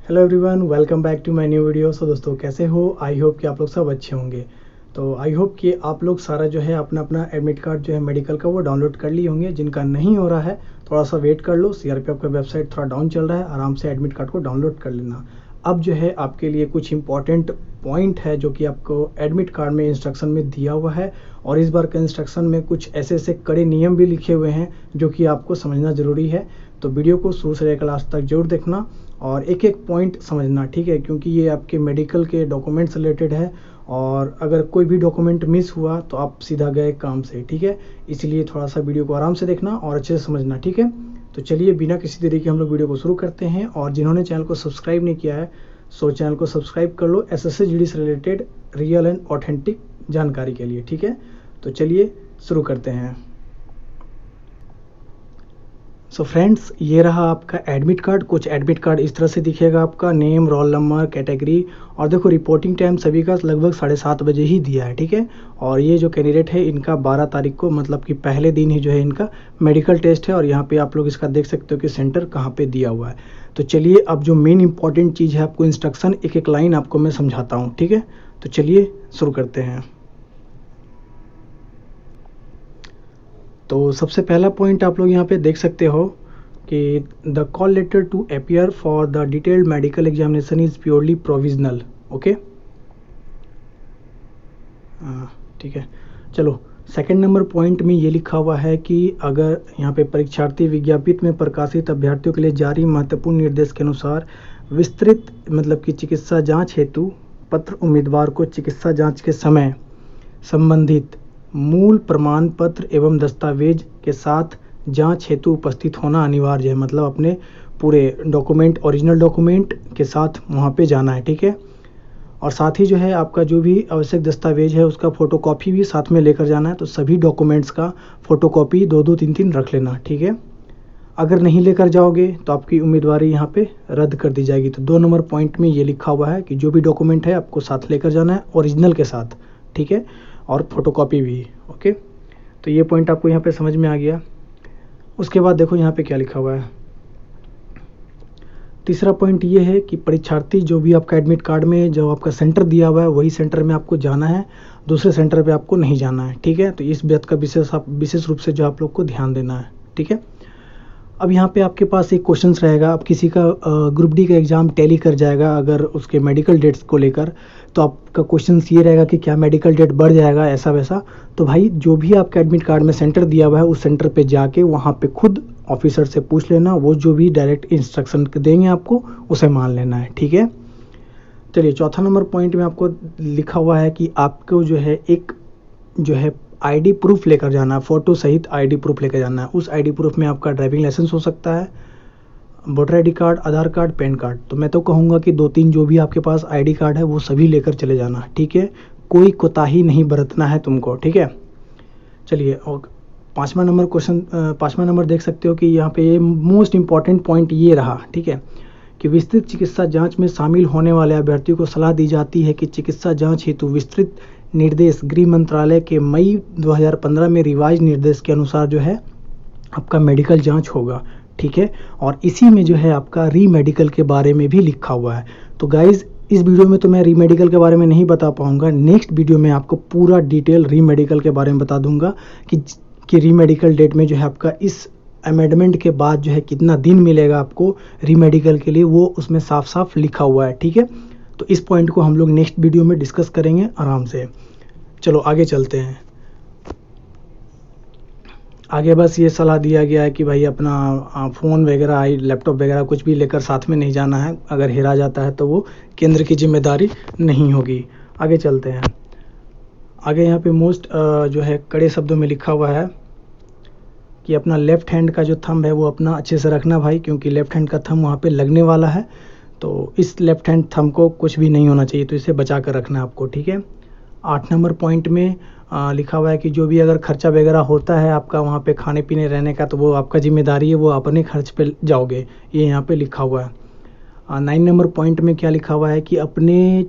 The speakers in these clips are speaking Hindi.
Hello everyone, welcome back to my new video. So दोस्तों, कैसे हो? आई होप कि आप लोग सब अच्छे होंगे। तो आई होप कि आप लोग सारा जो है अपना अपना एडमिट कार्ड जो है मेडिकल का वो डाउनलोड कर लिए होंगे। जिनका नहीं हो रहा है थोड़ा सा वेट कर लो। सीआरपीएफ का वेबसाइट थोड़ा डाउन चल रहा है, आराम से एडमिट कार्ड को डाउनलोड कर लेना। अब जो है आपके लिए कुछ इंपॉर्टेंट पॉइंट है जो कि आपको एडमिट कार्ड में इंस्ट्रक्शन में दिया हुआ है। और इस बार के इंस्ट्रक्शन में कुछ ऐसे ऐसे कड़े नियम भी लिखे हुए हैं जो कि आपको समझना ज़रूरी है। तो वीडियो को शुरू से लेकर लास्ट तक जरूर देखना और एक एक पॉइंट समझना, ठीक है? क्योंकि ये आपके मेडिकल के डॉक्यूमेंट्स रिलेटेड है और अगर कोई भी डॉक्यूमेंट मिस हुआ तो आप सीधा गए काम से, ठीक है? इसलिए थोड़ा सा वीडियो को आराम से देखना और अच्छे से समझना, ठीक है? तो चलिए बिना किसी देरी के हम लोग वीडियो को शुरू करते हैं। और जिन्होंने चैनल को सब्सक्राइब नहीं किया है सो चैनल को सब्सक्राइब कर लो एसएससी से रिलेटेड रियल एंड ऑथेंटिक जानकारी के लिए, ठीक है? तो चलिए शुरू करते हैं। सो फ्रेंड्स, ये रहा आपका एडमिट कार्ड। कुछ एडमिट कार्ड इस तरह से दिखेगा, आपका नेम, रोल नंबर, कैटेगरी। और देखो रिपोर्टिंग टाइम सभी का लगभग 7:30 बजे ही दिया है, ठीक है? और ये जो कैंडिडेट है इनका 12 तारीख को, मतलब कि पहले दिन ही जो है इनका मेडिकल टेस्ट है। और यहाँ पे आप लोग इसका देख सकते हो कि सेंटर कहाँ पे दिया हुआ है। तो चलिए अब जो मेन इंपॉर्टेंट चीज़ है, आपको इंस्ट्रक्शन एक एक लाइन आपको मैं समझाता हूँ, ठीक है? तो चलिए शुरू करते हैं। तो सबसे पहला पॉइंट आप लोग यहाँ पे देख सकते हो कि the call letter to appear for the detailed medical examination is purely provisional. Okay, ठीक है। चलो सेकंड नंबर पॉइंट में ये लिखा हुआ है कि अगर यहाँ पे परीक्षार्थी विज्ञापित में प्रकाशित अभ्यर्थियों के लिए जारी महत्वपूर्ण निर्देश के अनुसार विस्तृत मतलब कि चिकित्सा जांच हेतु पत्र उम्मीदवार को चिकित्सा जांच के समय संबंधित मूल प्रमाण पत्र एवं दस्तावेज के साथ जांच हेतु उपस्थित होना अनिवार्य है। मतलब अपने पूरे डॉक्यूमेंट, ओरिजिनल डॉक्यूमेंट के साथ वहाँ पे जाना है, ठीक है? और साथ ही जो है आपका जो भी आवश्यक दस्तावेज है उसका फ़ोटोकॉपी भी साथ में लेकर जाना है। तो सभी डॉक्यूमेंट्स का फ़ोटोकॉपी 2-2, 3-3 रख लेना, ठीक है? अगर नहीं लेकर जाओगे तो आपकी उम्मीदवारी यहाँ पे रद्द कर दी जाएगी। तो 2 नंबर पॉइंट में ये लिखा हुआ है कि जो भी डॉक्यूमेंट है आपको साथ लेकर जाना है, ओरिजिनल के साथ, ठीक है? और फोटोकॉपी भी। ओके, तो ये पॉइंट आपको यहाँ पे समझ में आ गया। उसके बाद देखो यहाँ पे क्या लिखा हुआ है। तीसरा पॉइंट ये है कि परीक्षार्थी जो भी आपका एडमिट कार्ड में जो आपका सेंटर दिया हुआ है वही सेंटर में आपको जाना है, दूसरे सेंटर पे आपको नहीं जाना है, ठीक है? तो इस बात का विशेष रूप से जो आप लोग को ध्यान देना है, ठीक है? अब यहाँ पे आपके पास एक क्वेश्चंस रहेगा। अब किसी का ग्रुप डी का एग्ज़ाम टैली कर जाएगा अगर उसके मेडिकल डेट्स को लेकर, तो आपका क्वेश्चंस ये रहेगा कि क्या मेडिकल डेट बढ़ जाएगा ऐसा वैसा। तो भाई जो भी आपका एडमिट कार्ड में सेंटर दिया हुआ है उस सेंटर पे जाके वहाँ पे खुद ऑफिसर से पूछ लेना। वो जो भी डायरेक्ट इंस्ट्रक्शन देंगे आपको उसे मान लेना है, ठीक है? चलिए चौथा नंबर पॉइंट में आपको लिखा हुआ है कि आपको जो है एक जो है आईडी प्रूफ लेकर जाना है, फ़ोटो सहित आईडी प्रूफ लेकर जाना है। उस आईडी प्रूफ में आपका ड्राइविंग लाइसेंस हो सकता है, वोटर आईडी कार्ड, आधार कार्ड, पैन कार्ड। तो मैं तो कहूँगा कि 2-3 जो भी आपके पास आईडी कार्ड है वो सभी लेकर चले जाना, ठीक है? कोई कोताही नहीं बरतना है तुमको, ठीक है? चलिए, और पाँचवा नंबर देख सकते हो कि यहाँ पे ये मोस्ट इम्पॉर्टेंट पॉइंट ये रहा, ठीक है? कि विस्तृत चिकित्सा जांच में शामिल होने वाले अभ्यर्थियों को सलाह दी जाती है कि चिकित्सा जांच हेतु विस्तृत निर्देश गृह मंत्रालय के मई 2015 में रिवाइज निर्देश के अनुसार जो है आपका मेडिकल जांच होगा, ठीक है? और इसी में जो है आपका री मेडिकल के बारे में भी लिखा हुआ है। तो गाइज इस वीडियो में तो मैं री मेडिकल के बारे में नहीं बता पाऊंगा। नेक्स्ट वीडियो में आपको पूरा डिटेल री मेडिकल के बारे में बता दूंगा कि री मेडिकल डेट में जो है आपका इस अमेंडमेंट के बाद जो है कितना दिन मिलेगा आपको री मेडिकल के लिए, वो उसमें साफ साफ लिखा हुआ है, ठीक है? तो इस पॉइंट को हम लोग नेक्स्ट वीडियो में डिस्कस करेंगे आराम से। चलो आगे चलते हैं। आगे बस ये सलाह दिया गया है कि भाई अपना फ़ोन वगैरह, लैपटॉप वगैरह कुछ भी लेकर साथ में नहीं जाना है। अगर हेरा जाता है तो वो केंद्र की जिम्मेदारी नहीं होगी। आगे चलते हैं। आगे यहाँ पे मोस्ट जो है कड़े शब्दों में लिखा हुआ है कि अपना लेफ़्ट हैंड का जो थंब है वो अपना अच्छे से रखना भाई, क्योंकि लेफ़्ट हैंड का थंब वहाँ पे लगने वाला है। तो इस लेफ़्ट हैंड थंब को कुछ भी नहीं होना चाहिए, तो इसे बचा कर रखना है आपको, ठीक है? 8 नंबर पॉइंट में लिखा हुआ है कि जो भी अगर खर्चा वगैरह होता है आपका वहाँ पे खाने पीने रहने का, तो वो आपका जिम्मेदारी है, वो अपने खर्च पे जाओगे, ये यहाँ पे लिखा हुआ है। 9 नंबर पॉइंट में क्या लिखा हुआ है कि अपने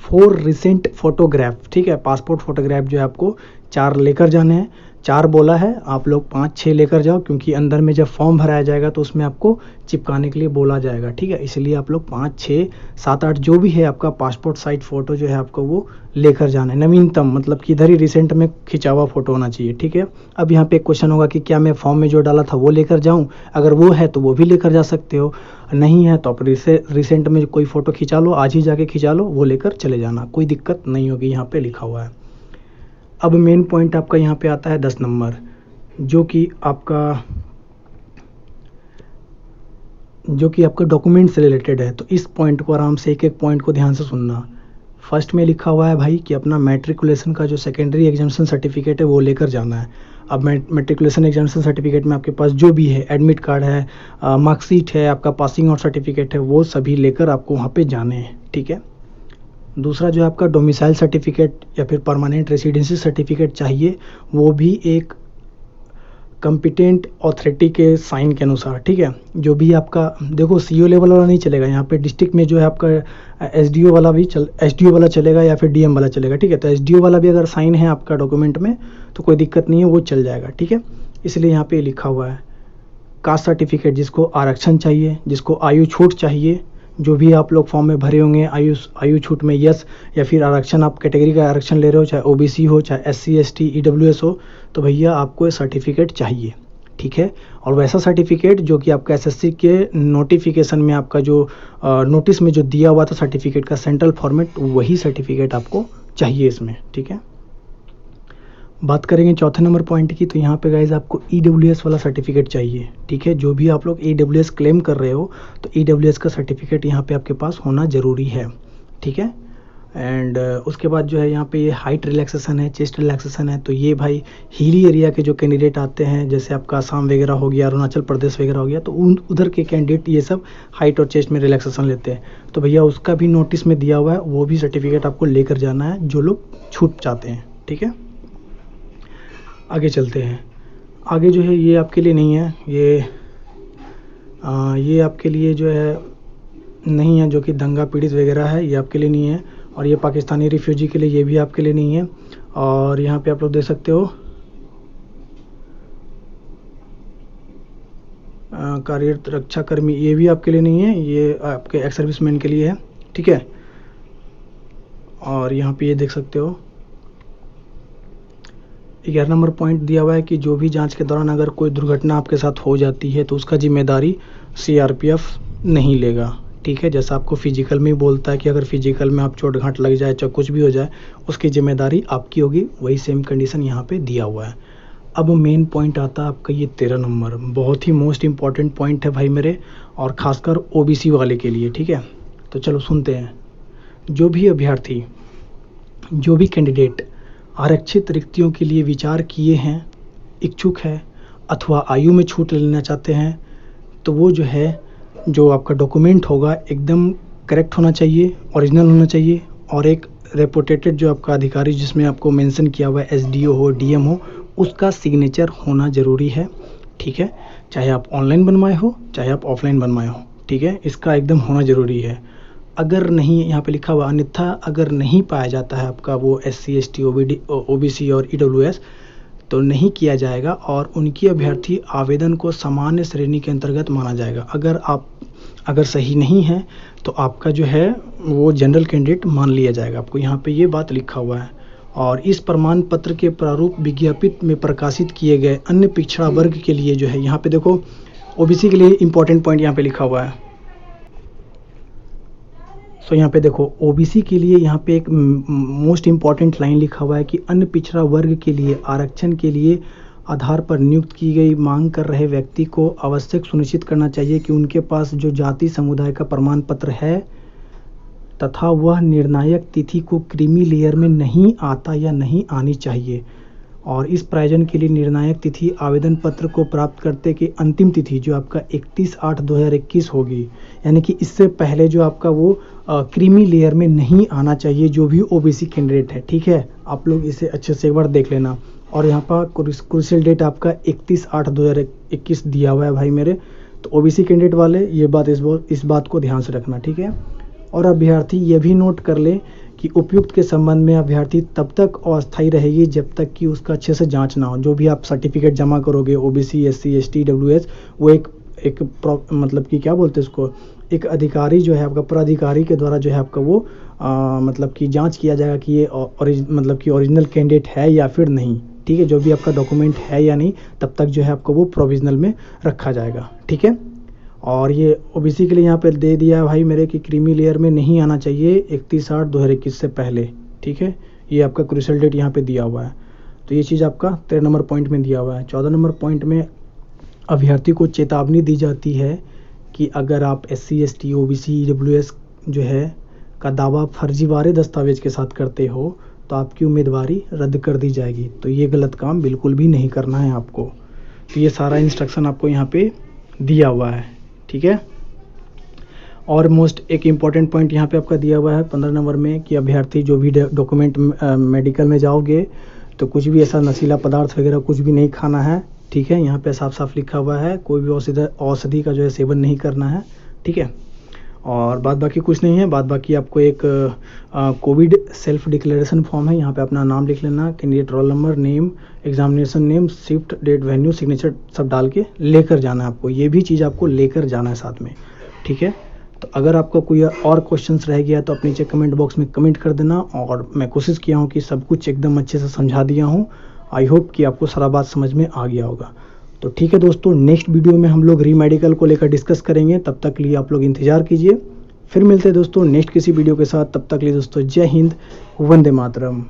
4 रिसेंट फोटोग्राफ, ठीक है, पासपोर्ट फोटोग्राफ जो है आपको 4 लेकर जाने हैं। 4 बोला है, आप लोग 5-6 लेकर जाओ, क्योंकि अंदर में जब फॉर्म भराया जाएगा तो उसमें आपको चिपकाने के लिए बोला जाएगा, ठीक है। इसलिए आप लोग 5, 6, 7, 8 जो भी है आपका पासपोर्ट साइज फ़ोटो जो है आपको वो लेकर जाना है। नवीनतम मतलब कि इधर ही रिसेंट में खिंचा हुआ फ़ोटो होना चाहिए, ठीक है। अब यहाँ पे एक क्वेश्चन होगा कि क्या मैं फॉर्म में जो डाला था वो लेकर जाऊँ? अगर वो है तो वो भी लेकर जा सकते हो, नहीं है तो आप रिसेंट में कोई फ़ोटो खिंचा लो, आज ही जाके खिंचा लो, वो लेकर चले जाना, कोई दिक्कत नहीं होगी, यहाँ पे लिखा हुआ है। अब मेन पॉइंट आपका यहाँ पे आता है 10 नंबर, जो कि आपका डॉक्यूमेंट से रिलेटेड है। तो इस पॉइंट को आराम से एक-एक पॉइंट को ध्यान से सुनना। फर्स्ट में लिखा हुआ है भाई कि अपना मैट्रिकुलेशन का जो सेकेंडरी एग्जामिनेशन सर्टिफिकेट है वो लेकर जाना है। अब मैट्रिकुलेशन एग्जामिनेशन सर्टिफिकेट में आपके पास जो भी है, एडमिट कार्ड है, मार्कशीट है, आपका पासिंग आउट सर्टिफिकेट है, वो सभी लेकर आपको वहाँ पे जाने हैं, ठीक है। दूसरा जो है आपका डोमिसाइल सर्टिफिकेट या फिर परमानेंट रेसिडेंसी सर्टिफिकेट चाहिए, वो भी एक कॉम्पिटेंट अथॉरिटी के साइन के अनुसार, ठीक है। जो भी आपका देखो सीओ लेवल वाला नहीं चलेगा, यहाँ पे डिस्ट्रिक्ट में जो है आपका एसडीओ वाला चलेगा या फिर डीएम वाला चलेगा, ठीक है। तो एसडीओ वाला भी अगर साइन है आपका डॉक्यूमेंट में तो कोई दिक्कत नहीं है, वो चल जाएगा, ठीक है। इसलिए यहाँ पे लिखा हुआ है कास्ट सर्टिफिकेट, जिसको आरक्षण चाहिए, जिसको आयु छूट चाहिए, जो भी आप लोग फॉर्म में भरे होंगे आयु छूट में यस, या फिर आरक्षण आप कैटेगरी का आरक्षण ले रहे हो, चाहे ओबीसी हो, चाहे एससी एसटी ईडब्ल्यूएस हो, तो भैया आपको ये सर्टिफिकेट चाहिए, ठीक है। और वैसा सर्टिफिकेट जो कि आपका एसएससी के नोटिफिकेशन में आपका जो नोटिस में जो दिया हुआ था सर्टिफिकेट का सेंट्रल फॉर्मेट, वही सर्टिफिकेट आपको चाहिए इसमें, ठीक है। बात करेंगे चौथे नंबर पॉइंट की, तो यहाँ पे गाइज आपको ईडब्ल्यूएस वाला सर्टिफिकेट चाहिए, ठीक है। जो भी आप लोग ईडब्ल्यूएस क्लेम कर रहे हो तो ईडब्ल्यूएस का सर्टिफिकेट यहाँ पे आपके पास होना ज़रूरी है, ठीक है। एंड उसके बाद जो है यहाँ पे ये हाइट रिलैक्सेशन है, चेस्ट रिलैक्सेशन है। तो ये भाई हिली एरिया के जो कैंडिडेट आते हैं, जैसे आपका आसाम वगैरह हो गया, अरुणाचल प्रदेश वगैरह हो गया, तो उधर के कैंडिडेट ये सब हाइट और चेस्ट में रिलैक्सेशन लेते हैं। तो भैया उसका भी नोटिस में दिया हुआ है, वो भी सर्टिफिकेट आपको लेकर जाना है, जो लोग छूट चाहते हैं, ठीक है। आगे चलते हैं। आगे जो है ये आपके लिए नहीं है, ये आपके लिए जो है नहीं है, जो कि दंगा पीड़ित वगैरह है, ये आपके लिए नहीं है। और ये पाकिस्तानी रिफ्यूजी के लिए, ये भी आपके लिए नहीं है। और यहाँ पे आप लोग देख सकते हो कार्यरत रक्षा कर्मी, ये भी आपके लिए नहीं है, ये आपके एक्स सर्विसमैन के लिए है, ठीक है। और यहाँ पे ये देख सकते हो 11 नंबर पॉइंट दिया हुआ है कि जो भी जांच के दौरान अगर कोई दुर्घटना आपके साथ हो जाती है तो उसका जिम्मेदारी सीआरपीएफ नहीं लेगा, ठीक है। जैसा आपको फिजिकल में ही बोलता है कि अगर फिजिकल में आप चोट घाट लग जाए, चाहे कुछ भी हो जाए, उसकी जिम्मेदारी आपकी होगी, वही सेम कंडीशन यहाँ पे दिया हुआ है। अब मेन पॉइंट आता है आपका ये 13 नंबर, बहुत ही मोस्ट इंपॉर्टेंट पॉइंट है भाई मेरे, और ख़ासकर ओबीसी वाले के लिए, ठीक है। तो चलो सुनते हैं। जो भी अभ्यर्थी, जो भी कैंडिडेट आरक्षित रिक्तियों के लिए विचार किए हैं, इच्छुक है अथवा आयु में छूट लेना चाहते हैं, तो वो जो है जो आपका डॉक्यूमेंट होगा एकदम करेक्ट होना चाहिए, ओरिजिनल होना चाहिए, और एक रेपुटेटेड जो आपका अधिकारी जिसमें आपको मेंशन किया हुआ है एसडीओ हो, डीएम हो, उसका सिग्नेचर होना ज़रूरी है, ठीक है। चाहे आप ऑनलाइन बनवाए हो, चाहे आप ऑफलाइन बनवाए हो, ठीक है, इसका एकदम होना ज़रूरी है। अगर नहीं, यहाँ पे लिखा हुआ अन्यथा अगर नहीं पाया जाता है आपका वो एससी एसटी ओबीसी और ईडब्ल्यूएस, तो नहीं किया जाएगा और उनकी अभ्यर्थी आवेदन को सामान्य श्रेणी के अंतर्गत माना जाएगा। अगर सही नहीं है तो आपका जो है वो जनरल कैंडिडेट मान लिया जाएगा आपको, यहाँ पे ये बात लिखा हुआ है। और इस प्रमाण पत्र के प्रारूप विज्ञापित में प्रकाशित किए गए अन्य पिछड़ा वर्ग के लिए जो है, यहाँ पे देखो ओबीसी के लिए इंपॉर्टेंट पॉइंट यहाँ पे लिखा हुआ है। सो यहाँ पे देखो ओबीसी के लिए यहाँ पे एक मोस्ट इम्पॉर्टेंट लाइन लिखा हुआ है कि अन्य पिछड़ा वर्ग के लिए आरक्षण के लिए आधार पर नियुक्त की गई मांग कर रहे व्यक्ति को आवश्यक सुनिश्चित करना चाहिए कि उनके पास जो जाति समुदाय का प्रमाण पत्र है तथा वह निर्णायक तिथि को क्रीमी लेयर में नहीं आता या नहीं आनी चाहिए। और इस प्रयोजन के लिए निर्णायक तिथि आवेदन पत्र को प्राप्त करते की अंतिम तिथि जो आपका 31/8/2021 होगी, यानी कि इससे पहले जो आपका वो क्रीमी लेयर में नहीं आना चाहिए जो भी ओबीसी कैंडिडेट है, ठीक है। आप लोग इसे अच्छे से एक बार देख लेना। और यहाँ पर क्रूशियल डेट आपका 31/8/2021 दिया हुआ है भाई मेरे, तो ओबीसी कैंडिडेट वाले ये बात इस बात को ध्यान से रखना, ठीक है। और अभ्यर्थी ये भी नोट कर ले कि उपयुक्त के संबंध में अभ्यर्थी तब तक अस्थायी रहेगी जब तक कि उसका अच्छे से जांच ना हो। जो भी आप सर्टिफिकेट जमा करोगे ओबीसी, एससी, एसटी, डब्ल्यूएस, वो मतलब कि क्या बोलते हैं उसको, एक अधिकारी जो है आपका, पदाधिकारी के द्वारा जो है आपका वो मतलब कि जांच किया जाएगा कि ये मतलब कि ओरिजिनल कैंडिडेट है या फिर नहीं। ठीक है, जो भी आपका डॉक्यूमेंट है या नहीं, तब तक जो है आपको वो प्रोविजनल में रखा जाएगा। ठीक है, और ये ओबीसी के लिए यहाँ पे दे दिया है भाई मेरे कि क्रीमी लेयर में नहीं आना चाहिए 31/8/2021 से पहले। ठीक है, ये आपका क्रूशियल डेट यहाँ पे दिया हुआ है। तो ये चीज़ आपका 13 नंबर पॉइंट में दिया हुआ है। 14 नंबर पॉइंट में अभ्यर्थी को चेतावनी दी जाती है कि अगर आप एससी, एसटी, ओबीसी, डब्ल्यूएस जो है का दावा फर्जीवाड़े दस्तावेज के साथ करते हो तो आपकी उम्मीदवारी रद्द कर दी जाएगी। तो ये गलत काम बिल्कुल भी नहीं करना है आपको। तो ये सारा इंस्ट्रक्शन आपको यहाँ पे दिया हुआ है। ठीक है, और मोस्ट एक इम्पॉर्टेंट पॉइंट यहाँ पे आपका दिया हुआ है 15 नंबर में कि अभ्यर्थी जो भी डॉक्यूमेंट मेडिकल में जाओगे तो कुछ भी ऐसा नशीला पदार्थ वगैरह कुछ भी नहीं खाना है। ठीक है, यहाँ पे साफ साफ लिखा हुआ है कोई भी औषधि का जो है सेवन नहीं करना है। ठीक है, और बाद बाकी कुछ नहीं है। बाद बाकी आपको एक कोविड सेल्फ डिक्लेरेशन फॉर्म है, यहाँ पे अपना नाम लिख लेना, candidate roll number, name, examination name, shift, date, venue, signature सब डाल के लेकर जाना है आपको। ये भी चीज़ आपको लेकर जाना है साथ में। ठीक है, तो अगर आपका कोई और क्वेश्चंस रह गया तो आप नीचे कमेंट बॉक्स में कमेंट कर देना, और मैं कोशिश किया हूँ कि सब कुछ एकदम अच्छे से समझा दिया हूँ। आई होप कि आपको सारा बात समझ में आ गया होगा। तो ठीक है दोस्तों, नेक्स्ट वीडियो में हम लोग री मेडिकल को लेकर डिस्कस करेंगे। तब तक के लिए आप लोग इंतजार कीजिए। फिर मिलते हैं दोस्तों नेक्स्ट किसी वीडियो के साथ। तब तक के लिए दोस्तों जय हिंद, वंदे मातरम।